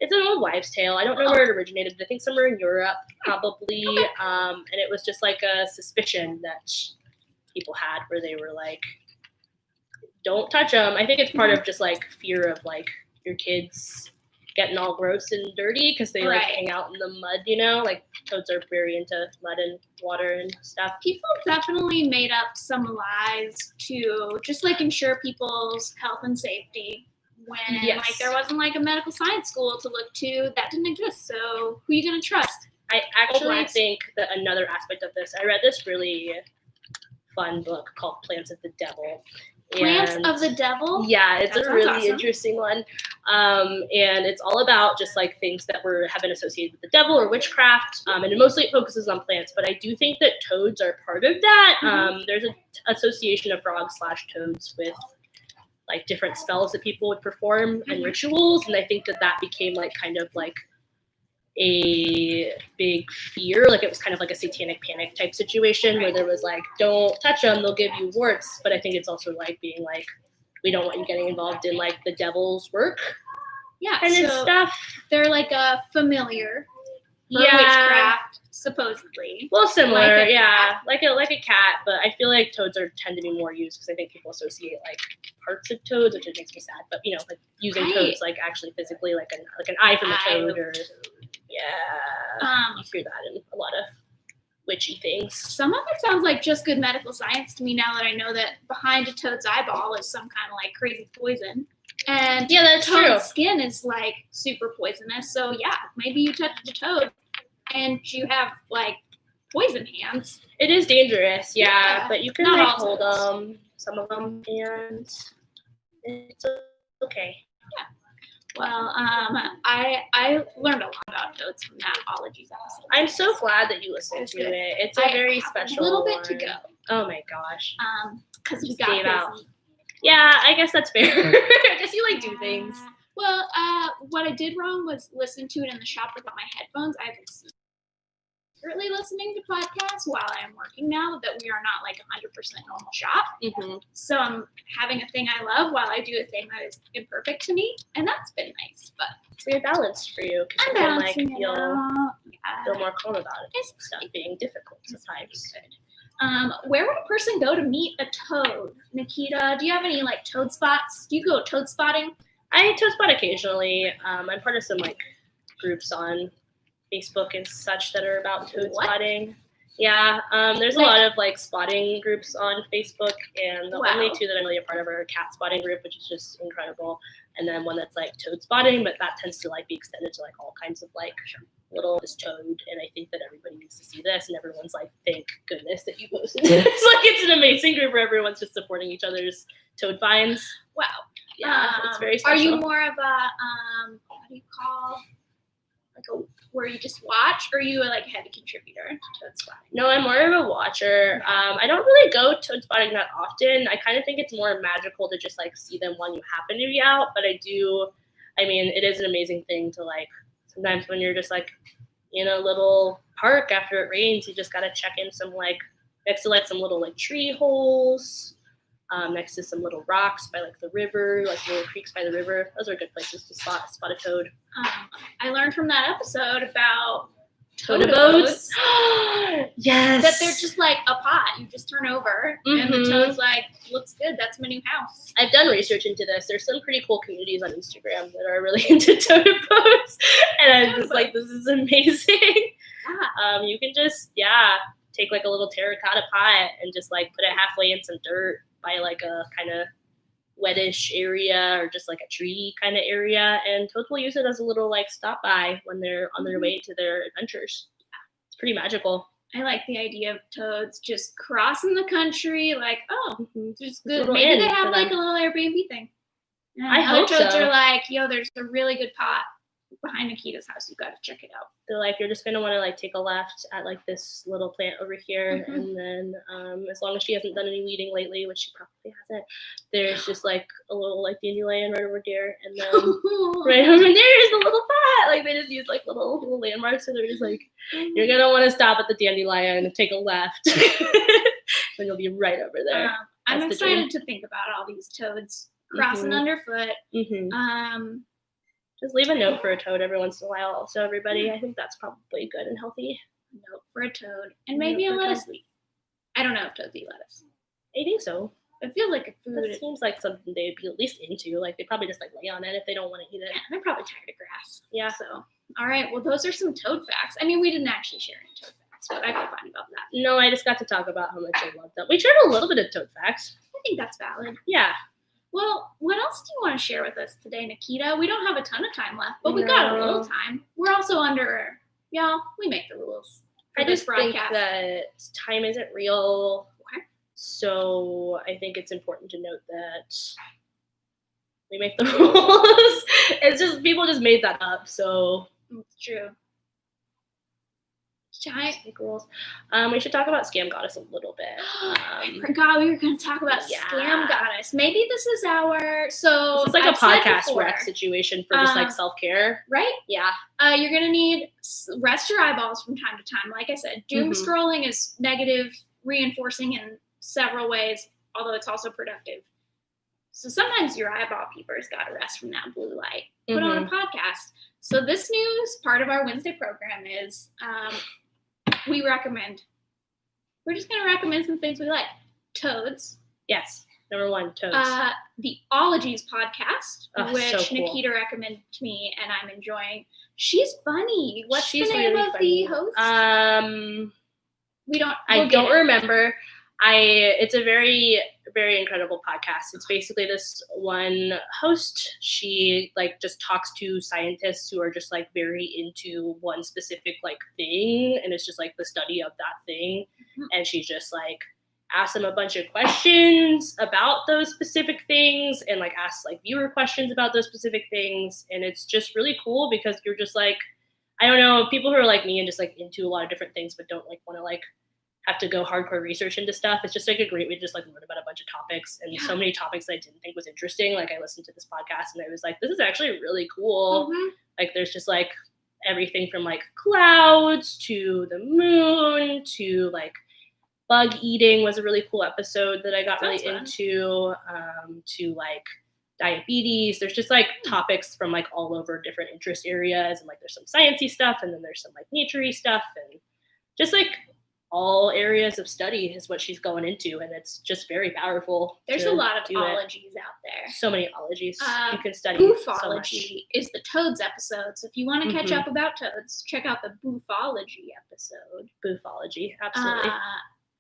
It's an old wives' tale. I don't know where it originated. I think somewhere in Europe, probably. And it was just like a suspicion that people had where they were like, don't touch them. I think it's part of just like fear of like your kids getting all gross and dirty because they like Right. hang out in the mud, you know? Like toads are very into mud and water and stuff. People definitely made up some lies to just like ensure people's health and safety when Yes. like there wasn't like a medical science school to look to that didn't exist. So who are you gonna trust? I actually Blacks. think that another aspect of this, I read this really fun book called Plants of the Devil. Plants And- of the Devil? Yeah, it's That a sounds really awesome. interesting one. And it's all about just like things that have been associated with the devil or witchcraft. And mostly it focuses on plants, but I do think that toads are part of that. Mhm. There's an association of frogs/toads with like different spells that people would perform and Mhm. rituals. And I think that became like kind of like a big fear. Like it was kind of like a satanic panic type situation where there was like, don't touch them, they'll give you warts. But I think it's also like being like, we don't want you getting involved in like the devil's work Yeah, kind of so stuff. they're like a familiar for Yeah. witchcraft, supposedly. Well, similar, Like a yeah, like a cat. But I feel like toads tend to be more used because I think people associate like parts of toads, which makes me sad. But you know, like using Right. toads like actually physically, like an eye from a Eye toad, of or you hear that in a lot of witchy things. Some of it sounds like just good medical science to me now that I know that behind a toad's eyeball is some kind of like crazy poison. And Yeah, that's true. toad skin is like super poisonous. So yeah, maybe you touched a toad and you have like poison hands. It is dangerous, yeah, Yeah, but you can not like all hold toads. them, some of them, and it's okay. Well, I learned a lot about toads from that ologies episode. I'm so glad that you listened It's to good. it. It's a I very have special a little bit to one. go. Oh my gosh. Because we Just got gave out. busy. Yeah, I guess that's fair. I guess you like do things. Well, what I did wrong was listen to it in the shop without my headphones. I've been secretly listening to podcasts while I am working now that we are not like 100% normal shop. Mm-hmm. So I'm having a thing I love while I do a thing that is imperfect to me, and that's been nice. But It's weird balance for you because I'm you can like balancing it feel out. Yeah. more calm about it. It's Stuff being difficult sometimes. Where would a person go to meet a toad? Nikita, do you have any like toad spots? Do you go toad spotting? I toad spot occasionally. I'm part of some like groups on Facebook and such that are about toad What? spotting. Yeah, there's a Like- lot of like spotting groups on Facebook, and the Wow. only two that I'm really a part of are a cat spotting group, which is just incredible, and then one that's like toad spotting, but that tends to like be extended to like all kinds of like little this toad, and I think that everybody needs to see this, and everyone's like, thank goodness that you posted this. Like it's an amazing group where everyone's just supporting each other's toad finds. Wow. Yeah, it's very Are special. you more of a what do you call like a where you just watch, or are you like a heavy contributor to toad spotting? No, I'm more of a watcher. I don't really go toad spotting that often. I kind of think it's more magical to just like see them when you happen to be out. But I mean, it is an amazing thing to like, sometimes when you're just like in a little park after it rains, you just got to check in some like, next to like some little like tree holes, next to some little rocks by like the river, like little creeks by the river. Those are good places to spot a toad. I learned from that episode about Toadaboats. Yes. that they're just like a pot you just turn over and the Mhm. toad's like, looks good, that's my new house. I've done research into this. There's some pretty cool communities on Instagram that are really into toadaboats, and I'm just like, this is amazing. Yeah. You can just take like a little terracotta pot and just like put it halfway in some dirt by like a kind of wettish area or just like a tree kind of area, and toads will use it as a little like stop by when they're on their way to their adventures. It's pretty magical. I like the idea of toads just crossing the country, like, oh, just good. little Maybe inn they for have like them. a little Airbnb thing. And I other hope toads so. are like, yo, there's a really good pot behind Nikita's house. You got to check it out. They're like, you're just gonna want to like take a left at like this little plant over here, Mhm. and then as long as she hasn't done any weeding lately, which she probably hasn't, there's just like a little like dandelion right over there, and then right over there is a little pot. Like they just use like little landmarks, so they're just like, you're gonna want to stop at the dandelion and take a left, and you'll be right over there. I'm That's the dream. excited to think about all these toads crossing Mhm. underfoot. Mm-hmm. Just leave a note for a toad every once in a while. Also, everybody, I think that's probably good and healthy. Note for a toad and maybe a Note for a lettuce toad. leaf. I don't know if toads eat lettuce. I think so. It feels like a food. That seems like something they'd be at least into. Like they probably just like lay on it if they don't want to eat it. Yeah, they're probably tired of grass. Yeah. So, all right. Well, those are some toad facts. I mean, we didn't actually share any toad facts, but I feel fine about that. No, I just got to talk about how much I love them. We shared a little bit of toad facts. I think that's valid. Yeah. Well, what else do you want to share with us today, Nikita? We don't have a ton of time left, but we got a little time. We're also under, y'all, we make the rules. I just think broadcast. that time isn't real. Okay. So I think it's important to note that we make the rules. It's just people just made that up. So It's true. make rules. We should talk about Scam Goddess a little bit. I forgot we were going to talk about Scam Goddess. Maybe this is our This is like I've a said podcast before, rec situation for just like self-care. right? Yeah. You're going to need rest your eyeballs from time to time. Like I said, doom Mhm. scrolling is negative reinforcing in several ways, although it's also productive. So sometimes your eyeball peepers got to rest from that blue light. Put on a podcast. So this news part of our Wednesday program is we're just going to recommend some things we like. Toads. Yes. Number 1, toads. The Ologies podcast, Oh, which so cool. Nikita recommended to me and I'm enjoying. She's funny. What's She's the name really of funny. the host? I don't remember. It's a very, very incredible podcast. It's basically this one host. She like just talks to scientists who are just like very into one specific like thing, and it's just like the study of that thing. Mhm. And she just like asks them a bunch of questions about those specific things, and like asks like viewer questions about those specific things. And it's just really cool because you're just like, I don't know, people who are like me and just like into a lot of different things but don't like want to like have to go hardcore research into stuff. It's just like a great way to just like learn about a bunch of topics, and so many topics that I didn't think was interesting. Like I listened to this podcast and I was like, this is actually really cool. Mhm. Like there's just like everything from like clouds to the moon to like bug eating was a really cool episode that I got Sounds really fun. into, to like diabetes. There's just like topics from like all over different interest areas, and like there's some sciencey stuff, and then there's some like naturey stuff, and just like all areas of study is what she's going into, and it's just very powerful. There's to a lot of do it. ologies out there. So many ologies you can study. So much. Boofology is the Toads episode. So if you want to catch Mhm. up about Toads, check out the Boofology episode. Boofology, absolutely.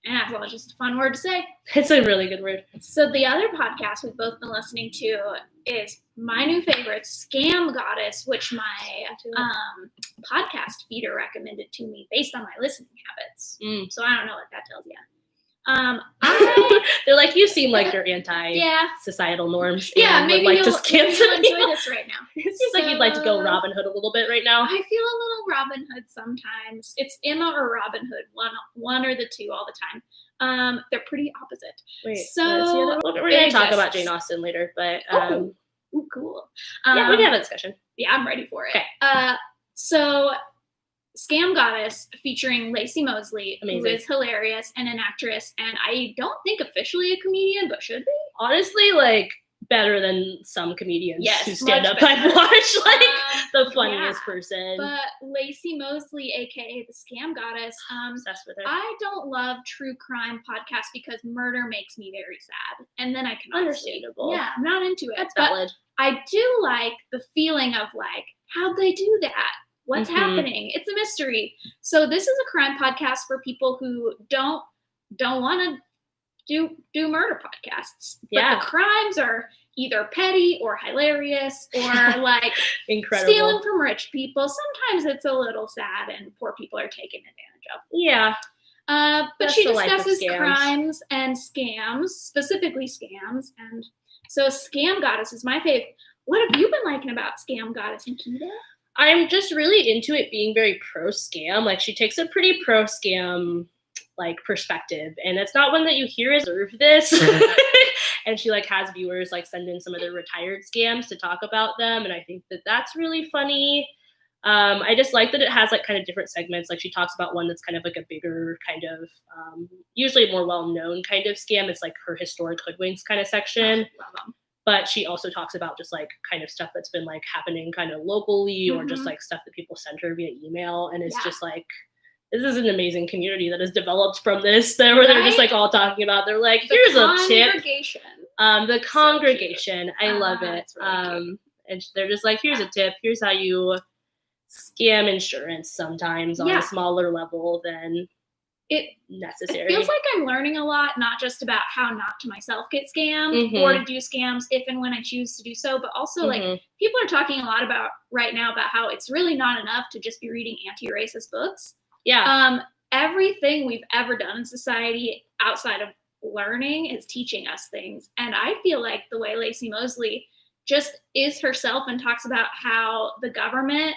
And that's just a fun word to say. It's a really good word. So the other podcast we've both been listening to is my new favorite, Scam Goddess, which my podcast feeder recommended to me based on my listening habits. Mm. So I don't know what that tells you. They're like, you seem like you're anti Yeah, societal norms. yeah, and maybe would like you'll, to scam maybe some you'll enjoy people. this right now. It seems like you'd like to go Robin Hood a little bit right now. I feel a little Robin Hood sometimes. It's Emma or Robin Hood, one or the two all the time. They're pretty opposite. Wait, so what's the other one? We're gonna talk about Jane Austen later, but Ooh, cool. yeah, we can have a discussion. Yeah, I'm ready for it. Okay. So Scam Goddess featuring Lacey Mosley, Amazing. who is hilarious and an actress, and I don't think officially a comedian, but should be. Honestly, like better than some comedians Yes, who stand much up better. and watch like the funniest yeah. person. But Lacey Mosley, aka the Scam Goddess, Obsessed with her. I don't love true crime podcasts because murder makes me very sad, and then I cannot sleep. Understandable. Yeah, I'm not into it. That's but valid. I do like the feeling of like, how'd they do that? What's Mhm. happening? It's a mystery. So this is a crime podcast for people who don't want to do murder podcasts. But Yeah. the crimes are either petty or hilarious or like Incredible. stealing from rich people. Sometimes it's a little sad and poor people are taken advantage of. Yeah. But That's she the life of discusses scams. crimes and scams, specifically scams. And so Scam Goddess is my favorite. What have you been liking about Scam Goddess, Nikita? I'm just really into it being very pro scam. Like she takes a pretty pro scam like perspective, and it's not one that you hear observe this. And she like has viewers like send in some of their retired scams to talk about them, and I think that that's really funny. I just like that it has like kind of different segments. Like she talks about one that's kind of like a bigger kind of usually more well-known kind of scam. It's like her historic hoodwinks kind of section. Love 'em. But she also talks about just like kind of stuff that's been like happening kind of locally or just Mhm. like stuff that people send her via email. And it's Yeah. just like this is an amazing community that has developed from this. Where they're just Right? like all talking about. They're like, The here's a tip. congregation. The congregation, I love it. It's really cute. And they're just like, here's a tip. Here's how you scam insurance sometimes on Yeah. a smaller level than It necessary. feels like I'm learning a lot, not just about how not to myself get scammed or to do scams if and when I choose to do so, but also like people are talking a lot about right now about how it's really not enough to just be reading anti-racist books. Yeah. Everything we've ever done in society outside of learning is teaching us things. And I feel like the way Lacey Mosley just is herself and talks about how the government,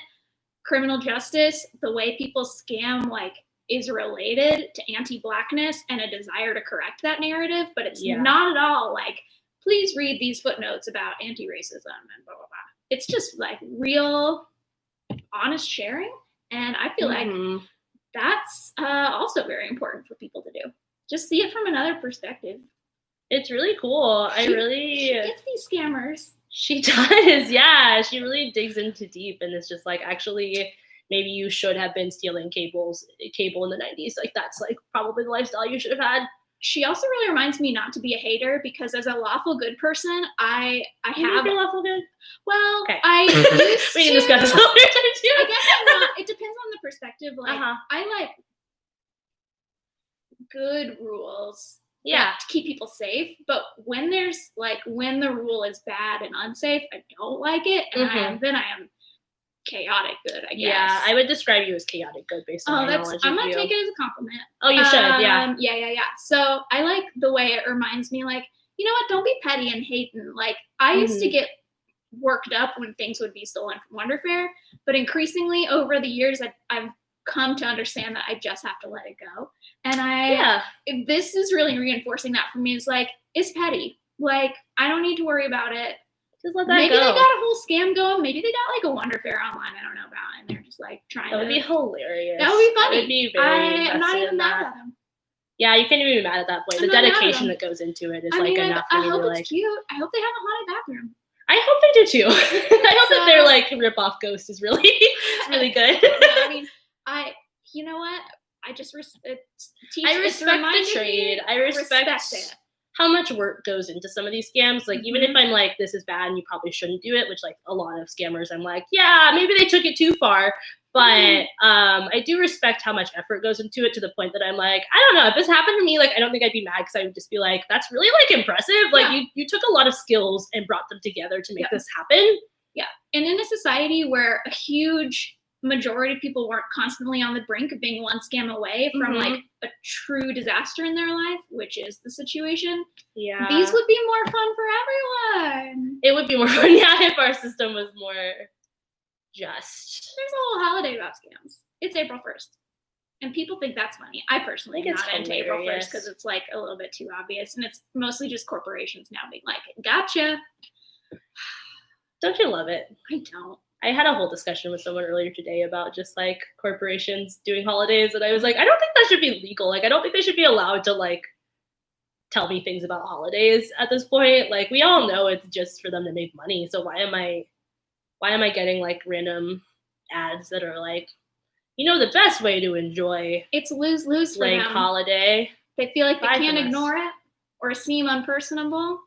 criminal justice, the way people scam like is related to anti-Blackness and a desire to correct that narrative, but it's not at all like, please read these footnotes about anti-racism and blah, blah, blah. It's just like real, honest sharing. And I feel like that's also very important for people to do. Just see it from another perspective. It's really cool. She gets these scammers. She does, yeah. She really digs into deep and it's just like, actually, maybe you should have been stealing cable in the 90s. Like, that's like probably the lifestyle you should have had. She also really reminds me not to be a hater because as a lawful good person, I You have feel lawful good? well, Okay. I used We can to- discuss this later too. I guess I'm not. It depends on the perspective. Like I like good rules. Yeah. To keep people safe, but when there's like when the rule is bad and unsafe, I don't like it, and then I am chaotic good. I guess. Yeah, I would describe you as chaotic good based on my knowledge I'm of gonna you. take it as a compliment. Oh, you should, yeah. Yeah. So I like the way it reminds me, like, you know what? Don't be petty and hating. Like I used to get worked up when things would be stolen from Wonder Fair, but increasingly over the years, I've come to understand that I just have to let it go. And this is really reinforcing that for me. Is like, it's petty. Like, I don't need to worry about it. Just let that Maybe go. they got a whole scam going. Maybe they got like a Wonder Fair online. I don't know about, and they're just like trying That would to. be hilarious. That would be funny. That would be very I'm not invested even in mad that. at them. Yeah, you can't even be mad at that point. I'm The not mad at dedication them. that goes into it is I like mean, enough I for me hope to it's like. cute. I hope they have a haunted bathroom. I hope they do too. I hope that So- their like rip-off ghost is really, it's really good. Yeah, I mean, you know what? I just I it's respect the reminding me- trade. I respect it. how much work goes into some of these scams. Like, even if I'm like, this is bad and you probably shouldn't do it, which like a lot of scammers, I'm like, yeah, maybe they took it too far. But I do respect how much effort goes into it to the point that I'm like, I don't know, if this happened to me, like, I don't think I'd be mad because I would just be like, that's really like impressive. Like you took a lot of skills and brought them together to make this happen. Yeah. And in a society where a huge majority of people weren't constantly on the brink of being one scam away from like a true disaster in their life, which is the situation, Yeah. these would be more fun for everyone. It would be more fun, yeah, if our system was more just. There's a whole holiday about scams. It's April 1st. And people think that's funny. I personally I think am it's not into April 1st hilarious. because it's like a little bit too obvious. And it's mostly just corporations now being like, gotcha. Don't you love it? I don't. I had a whole discussion with someone earlier today about just like corporations doing holidays, and I was like, I don't think that should be legal. Like, I don't think they should be allowed to like tell me things about holidays at this point. Like, we all know it's just for them to make money. So why am I getting like random ads that are like, you know, the best way to enjoy It's lose-lose for like them. holiday? They feel like they Buy can't from us. ignore it or seem unpersonable.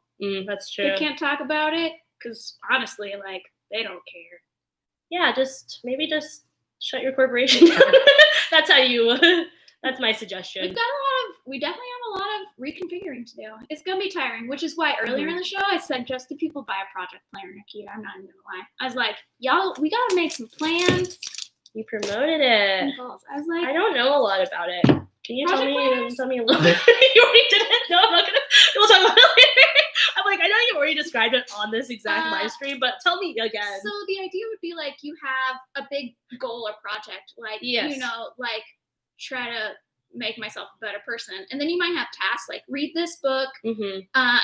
That's true. They can't talk about it because honestly, like, they don't care. Yeah, maybe just shut your corporation down. That's how you. That's my suggestion. We definitely have a lot of reconfiguring to do. It's gonna be tiring, which is why earlier in the show I said just to people buy a project planner, Nikita. I'm not even gonna lie. I was like, y'all, we gotta make some plans You promoted and it. goals. I was like, I don't know a lot about it. Can you tell Project me planners? a little bit? You already did it. No, I'm not gonna. We'll talk about it later. I'm like, I know you already described it on this exact live stream, but tell me again. so the idea would be like you have a big goal or project, like Yes. you know, like try to make myself a better person, and then you might have tasks like read this book,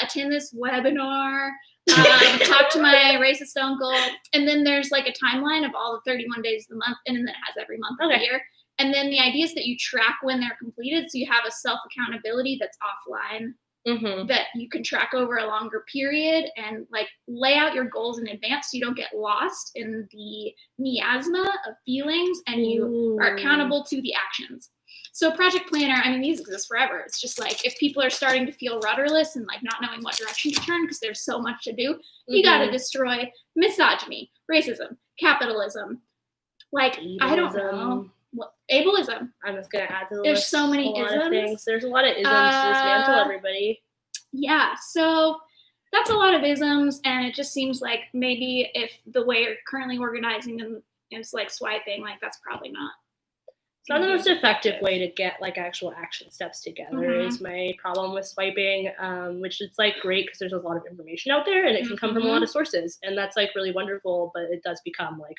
attend this webinar, talk to my racist uncle, and then there's like a timeline of all the 31 days of the month, and then it has every month of the Okay. year. And then the idea is that you track when they're completed, so you have a self accountability that's offline Mm-hmm. that you can track over a longer period and like lay out your goals in advance so you don't get lost in the miasma of feelings and you are accountable to the actions. So project planner, I mean, these exist forever. It's just like if people are starting to feel rudderless and like not knowing what direction to turn because there's so much to do, you got to destroy misogyny, racism, capitalism, like I don't know, ableism. I'm just gonna add to the There's list so many a lot isms. of things. There's a lot of isms to dismantle everybody. Yeah, so that's a lot of isms, and it just seems like maybe if the way you're currently organizing them is like swiping, like that's probably not. It's not the most effective way to get like actual action steps together is my problem with swiping, which is like great because there's a lot of information out there and it can come from a lot of sources, and that's like really wonderful, but it does become like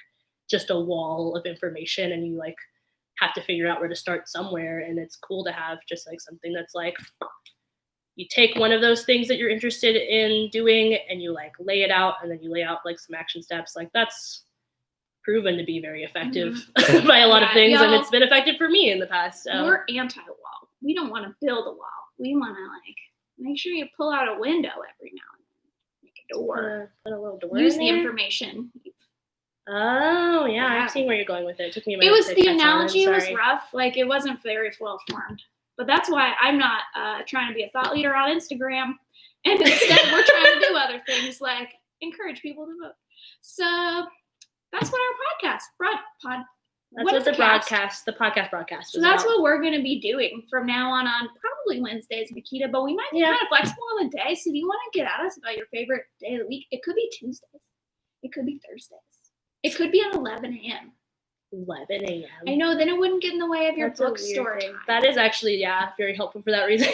just a wall of information and you like have to figure out where to start somewhere. And it's cool to have just like something that's like you take one of those things that you're interested in doing and you like lay it out, and then you lay out like some action steps. Like that's proven to be very effective by a lot of things, and it's been effective for me in the past. We're anti-wall. We don't want to build a wall. We want to like make sure you pull out a window every now and then, make a door, put a little door. Use the information. Oh yeah, I've seen where you're going with it. It took me a minute. It was to the catch on, analogy I'm was sorry. rough. Like it wasn't very well formed. But that's why I'm not trying to be a thought leader on Instagram, and instead we're trying to do other things like encourage people to vote. So that's what our podcast That's what the podcast broadcast. So that's what we're going to be doing from now on probably Wednesdays, Nikita. But we might be kind of flexible on the day. So if you want to get at us about your favorite day of the week, it could be Tuesdays, it could be Thursdays, it could be at 11 a.m. 11 a.m. I know, then it wouldn't get in the way of your bookstore time. That is actually, very helpful for that reason.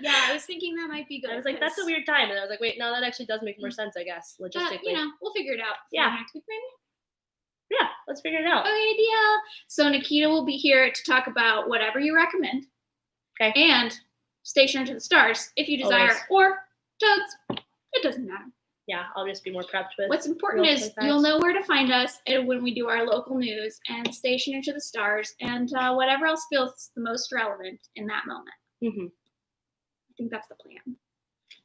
Yeah, I was thinking that might be good. I was like, that's a weird time. And I was like, wait, no, that actually does make more sense, I guess, logistically. We'll figure it out. Next week, maybe? Yeah, let's figure it out. Okay, deal. So Nikita will be here to talk about whatever you recommend. Okay. And Station to the Stars, if you desire. Or Toads. It doesn't matter. Yeah, I'll just be more prepped with. What's important is you'll know where to find us when we do our local news and Station Into the Stars and whatever else feels the most relevant in that moment. Mm-hmm. I think that's the plan.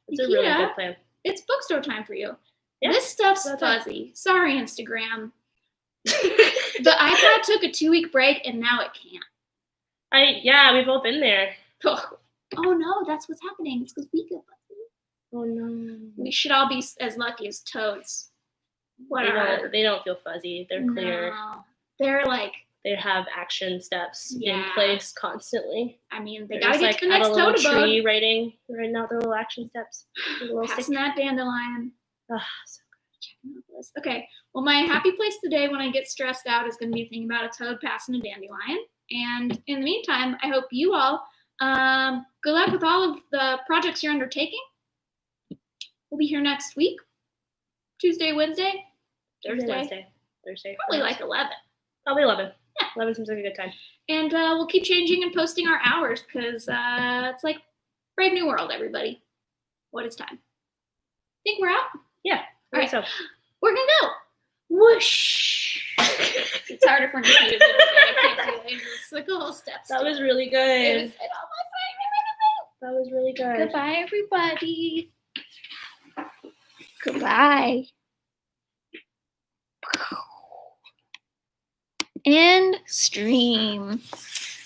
It's a really good plan. It's bookstore time for you. Yeah, this stuff's fuzzy. Sorry, Instagram. The iPad took a 2-week break and now it can't. We've all been there. Oh no, that's what's happening. It's because we get fuzzy. Oh no. We should all be as lucky as Toads. They don't feel fuzzy. They're clear. No. They're like they have action steps in place constantly. I mean, they gotta get to the next toad abode. Tree writing out the little action steps. Passing that dandelion. Oh, so good. Okay. Well, my happy place today when I get stressed out is going to be thinking about a toad passing a dandelion. And in the meantime, I hope you all good luck with all of the projects you're undertaking. We'll be here next week. Tuesday, Wednesday, Thursday. Probably like 11. Probably 11. Yeah, 11 seems like a good time. And we'll keep changing and posting our hours because it's like Brave New World, everybody. What is time? Think we're out? Yeah. All right. So we're going to go. Whoosh. It's harder for me to do. I can't do it. It's like a whole step. That was really good. It was that was really good. Goodbye, everybody. Goodbye. End stream.